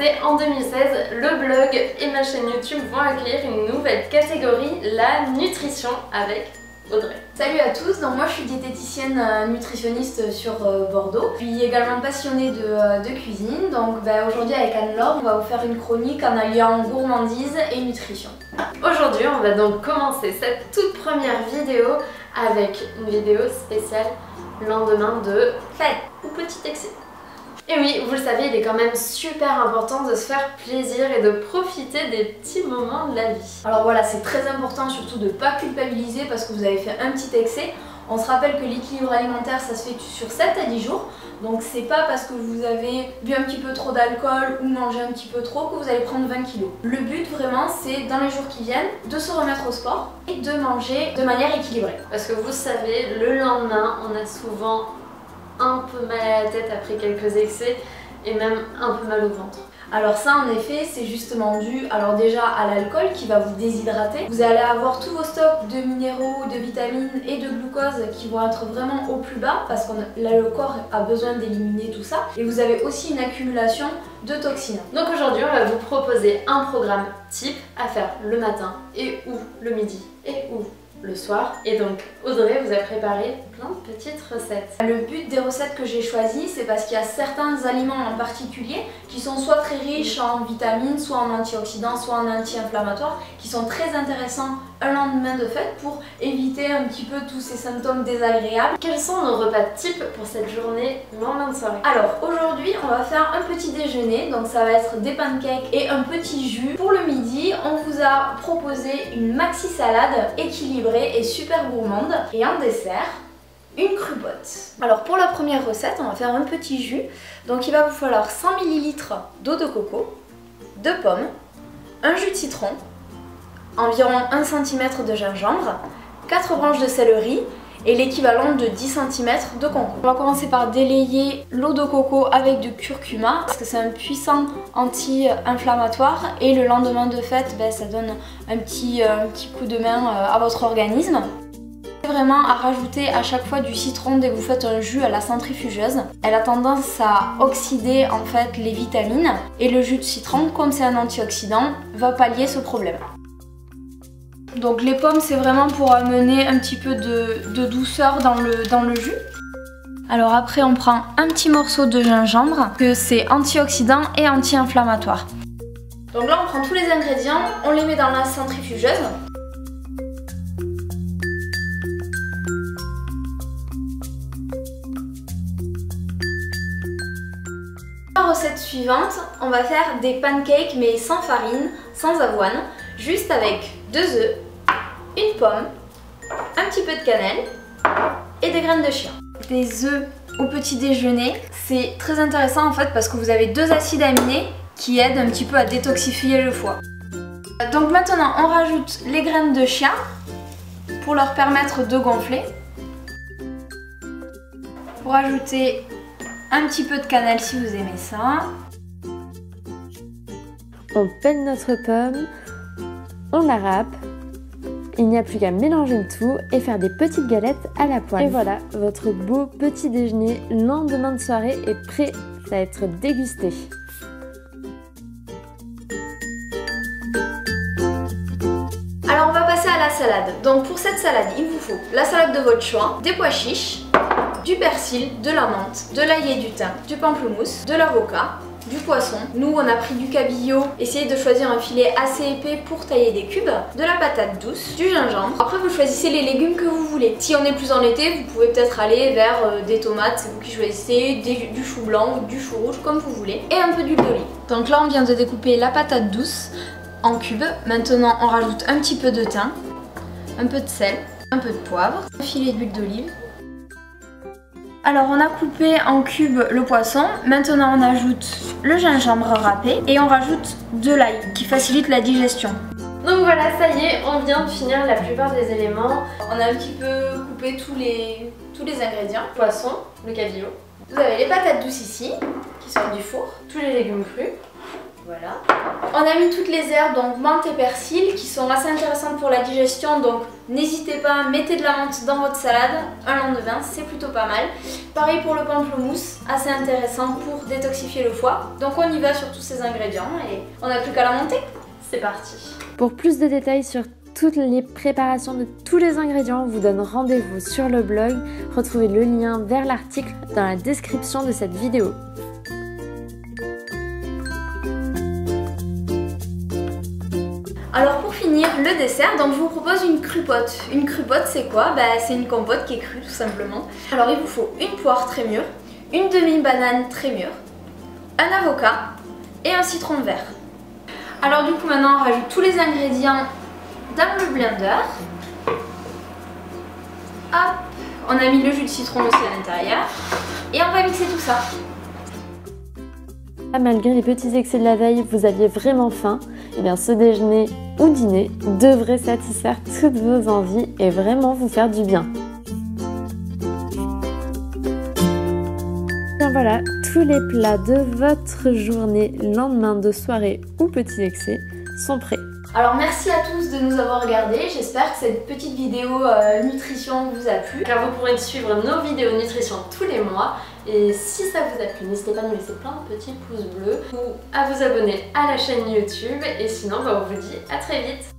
fondé en 2016, le blog et ma chaîne YouTube vont accueillir une nouvelle catégorie, la nutrition avec Audrey. Salut à tous, donc moi je suis diététicienne nutritionniste sur Bordeaux. Je suis également passionnée de cuisine, donc aujourd'hui avec Anne-Laure, on va vous faire une chronique en alliant gourmandise et nutrition. Aujourd'hui on va donc commencer cette toute première vidéo avec une vidéo spéciale lendemain de fête ou petit excès. Et oui, vous le savez, il est quand même super important de se faire plaisir et de profiter des petits moments de la vie. Alors voilà, c'est très important surtout de ne pas culpabiliser parce que vous avez fait un petit excès. On se rappelle que l'équilibre alimentaire ça se fait sur 7 à 10 jours. Donc c'est pas parce que vous avez bu un petit peu trop d'alcool ou mangé un petit peu trop que vous allez prendre 20 kilos. Le but vraiment c'est dans les jours qui viennent de se remettre au sport et de manger de manière équilibrée. Parce que vous savez, le lendemain on a souvent un peu mal à la tête après quelques excès et même un peu mal au ventre. Alors ça en effet c'est justement dû alors déjà à l'alcool qui va vous déshydrater. Vous allez avoir tous vos stocks de minéraux, de vitamines et de glucose qui vont être vraiment au plus bas parce que le corps a besoin d'éliminer tout ça. Et vous avez aussi une accumulation de toxines. Donc aujourd'hui on va vous proposer un programme type à faire le matin et ou le midi et ou le soir. Et donc Audrey vous a préparé plein de petites recettes. Le but des recettes que j'ai choisies, c'est parce qu'il y a certains aliments en particulier qui sont soit très riches en vitamines, soit en antioxydants, soit en anti-inflammatoires, qui sont très intéressants un lendemain de fête pour éviter un petit peu tous ces symptômes désagréables. Quels sont nos repas types pour cette journée lendemain de soirée? Alors aujourd'hui on va faire un petit déjeuner, donc ça va être des pancakes et un petit jus. Pour le midi on vous a proposé une maxi salade équilibrée et super gourmande. Et en dessert, une crupote. Alors pour la première recette, on va faire un petit jus. Donc il va vous falloir 100 ml d'eau de coco, 2 pommes, un jus de citron, environ 1 cm de gingembre, 4 branches de céleri et l'équivalent de 10 cm de concombre. On va commencer par délayer l'eau de coco avec du curcuma parce que c'est un puissant anti-inflammatoire et le lendemain de fête, ça donne un petit coup de main à votre organisme. Vraiment à rajouter à chaque fois du citron dès que vous faites un jus à la centrifugeuse. Elle a tendance à oxyder en fait les vitamines et le jus de citron, comme c'est un antioxydant, va pallier ce problème. Donc les pommes c'est vraiment pour amener un petit peu de douceur dans le jus. Alors après on prend un petit morceau de gingembre, que c'est antioxydant et anti-inflammatoire. Donc là on prend tous les ingrédients, on les met dans la centrifugeuse. Recette suivante, on va faire des pancakes mais sans farine, sans avoine, juste avec 2 œufs, une pomme, un petit peu de cannelle et des graines de chia. Des œufs au petit déjeuner, c'est très intéressant en fait parce que vous avez 2 acides aminés qui aident un petit peu à détoxifier le foie. Donc maintenant on rajoute les graines de chia pour leur permettre de gonfler. Pour ajouter un petit peu de cannelle si vous aimez ça. On pèle notre pomme, on la râpe. Il n'y a plus qu'à mélanger le tout et faire des petites galettes à la poêle. Et voilà, votre beau petit déjeuner lendemain de soirée est prêt à être dégusté. Alors on va passer à la salade. Donc pour cette salade, il vous faut la salade de votre choix, des pois chiches, du persil, de la menthe, de l'ail et du thym, du pamplemousse, de l'avocat, du poisson. Nous on a pris du cabillaud, essayez de choisir un filet assez épais pour tailler des cubes, de la patate douce, du gingembre. Après vous choisissez les légumes que vous voulez. Si on est plus en été, vous pouvez peut-être aller vers des tomates, c'est vous qui choisissez, du chou blanc ou du chou rouge comme vous voulez. Et un peu d'huile d'olive. Donc là on vient de découper la patate douce en cubes. Maintenant on rajoute un petit peu de thym, un peu de sel, un peu de poivre, un filet d'huile d'olive. Alors on a coupé en cubes le poisson, maintenant on ajoute le gingembre râpé et on rajoute de l'ail qui facilite la digestion. Donc voilà, ça y est, on vient de finir la plupart des éléments. On a un petit peu coupé tous les ingrédients. Poisson, le cabillaud. Vous avez les patates douces ici, qui sortent du four. Tous les légumes crus. Voilà. On a mis toutes les herbes, donc menthe et persil, qui sont assez intéressantes pour la digestion, donc n'hésitez pas, mettez de la menthe dans votre salade un lendemain, c'est plutôt pas mal. Pareil pour le pamplemousse, assez intéressant pour détoxifier le foie. Donc on y va sur tous ces ingrédients et on n'a plus qu'à la monter. C'est parti. Pour plus de détails sur toutes les préparations de tous les ingrédients, on vous donne rendez-vous sur le blog. Retrouvez le lien vers l'article dans la description de cette vidéo. Alors pour finir, le dessert, donc je vous propose une crupote. Une crupote c'est quoi? C'est une compote qui est crue tout simplement. Alors il vous faut une poire très mûre, une demi-banane très mûre, un avocat et un citron vert. Alors du coup maintenant on rajoute tous les ingrédients dans le blender. Hop, on a mis le jus de citron aussi à l'intérieur et on va mixer tout ça. Malgré les petits excès de la veille, vous aviez vraiment faim, et bien ce déjeuner ou dîner devrait satisfaire toutes vos envies et vraiment vous faire du bien. Bien voilà, tous les plats de votre journée, lendemain de soirée ou petit excès sont prêts. Alors merci à tous de nous avoir regardés, j'espère que cette petite vidéo nutrition vous a plu. Car vous pourrez suivre nos vidéos nutrition tous les mois. Et si ça vous a plu, n'hésitez pas à nous laisser plein de petits pouces bleus ou à vous abonner à la chaîne YouTube. Et sinon, on vous dit à très vite.